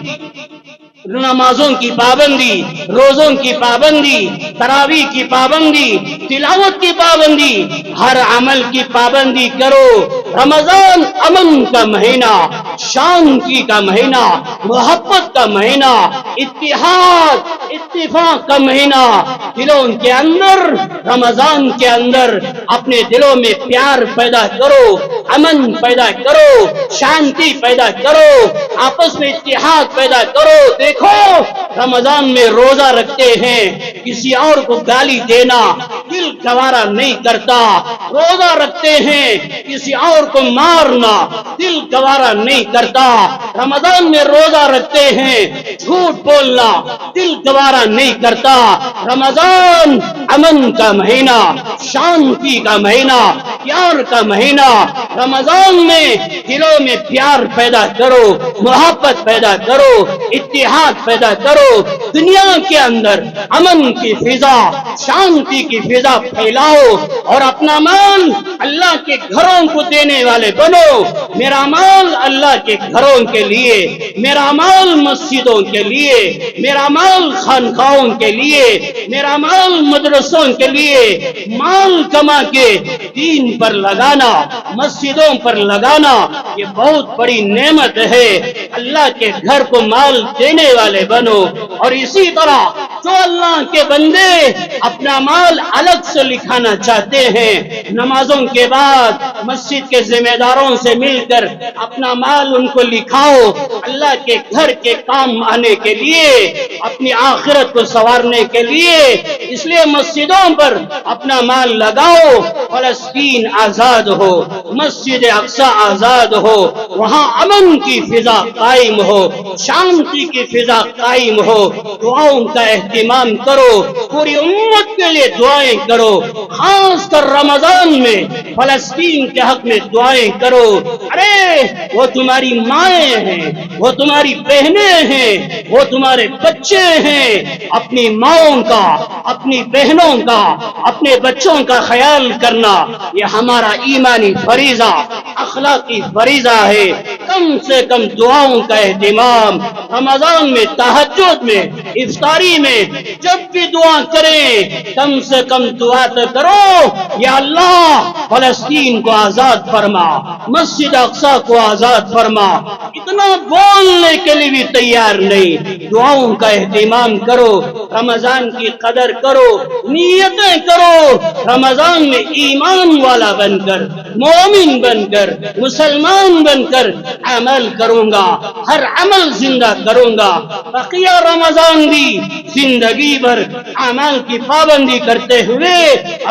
نمازوں کی پابندی، روزوں کی پابندی، تراویح کی پابندی، تلاوت کی پابندی، ہر عمل کی پابندی کرو. رمضان امن کا مہینہ، شانتی کا مہینہ، محبت کا مہینہ، اتحاد اتفاق کا مہینہ. دلوں کے اندر رمضان کے اندر اپنے دلوں میں پیار پیدا کرو، امن پیدا کرو، شانتی پیدا کرو، آپس میں اتحاد پیدا کرو. دیکھو رمضان میں روزہ رکھتے ہیں، کسی اور کو گالی دینا دل گوارا نہیں کرتا. روزہ رکھتے ہیں، کسی اور کو مارنا دل گوارا نہیں کرتا. رمضان میں روزہ رکھتے ہیں، جھوٹ بولنا دل گوارا نہیں کرتا. رمضان امن کا مہینہ، شانتی کا مہینہ، پیار کا مہینہ. رمضان میں دلوں میں پیار پیدا کرو، محبت پیدا کرو، اتحاد پیدا کرو. دنیا کے اندر امن کی فضا، شانتی کی فضا پھیلاؤ اور اپنا مال اللہ کے گھروں کو دینے والے بنو. میرا مال اللہ کے گھروں کے لیے، میرا مال مسجدوں کے لیے، میرا مال خانقاہوں کے لیے، میرا مال مدرسوں کے لیے. مال کما کے دین پر لگانا، مسجدوں پر لگانا یہ بہت بڑی نعمت ہے. اللہ کے گھر کو مال دینے والے بنو. اور اسی طرح جو اللہ کے بندے اپنا مال الگ سے لکھانا چاہتے ہیں، نمازوں کے بعد مسجد کے ذمہ داروں سے مل کر اپنا مال ان کو لکھاؤ، اللہ کے گھر کے کام آنے کے لیے، اپنی آخرت کو سنوارنے کے لیے۔ اس لیے مسجدوں پر اپنا مال لگاؤ، فلسطین آزاد ہو، مسجد اقصی آزاد ہو، وہاں امن کی فضا قائم ہو، شانتی کی فضا قائم ہو، دعاؤں کا اہتمام کرو، پوری امت کے لیے دعائیں کرو، خاص کر رمضان میں فلسطین کے حق میں دعائیں کرو۔ ارے وہ تمہاری مائیں ہیں، وہ تمہاری بہنیں ہیں، وہ تمہارے بچے ہیں، اپنی ماؤں کا، اپنی بہنوں کا، اپنے بچوں کا خیال کرنا یہ ہمارا ایمانی فریضہ، اخلاقی فریضہ ہے۔ کم سے کم دعاؤں کا اہتمام، رمضان میں تہجد میں افطاری میں جب بھی دعا کریں کم سے کم دعا تو کرو، یا اللہ فلسطین کو آزاد فرما، مسجد اقصی کو آزاد فرما۔ اتنا بولنے کے لیے بھی تیار نہیں، دعاؤں کا اہتمام کرو، رمضان کی قدر کرو، نیتیں کرو، رمضان میں ایمان والا بن کر، مومن بن کر، مسلمان بن کر عمل کروں گا، ہر عمل زندہ کروں گا، بقیہ رمضان بھی زندگی بھر اعمال کی پابندی کرتے ہوئے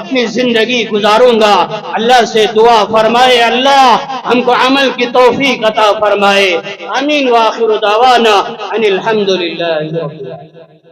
اپنی زندگی گزاروں گا۔ اللہ سے دعا فرمائے اللہ ہم کو عمل کی توفیق عطا فرمائے۔ آمین وآخر دعوانا ان الحمدللہ رب العالمین۔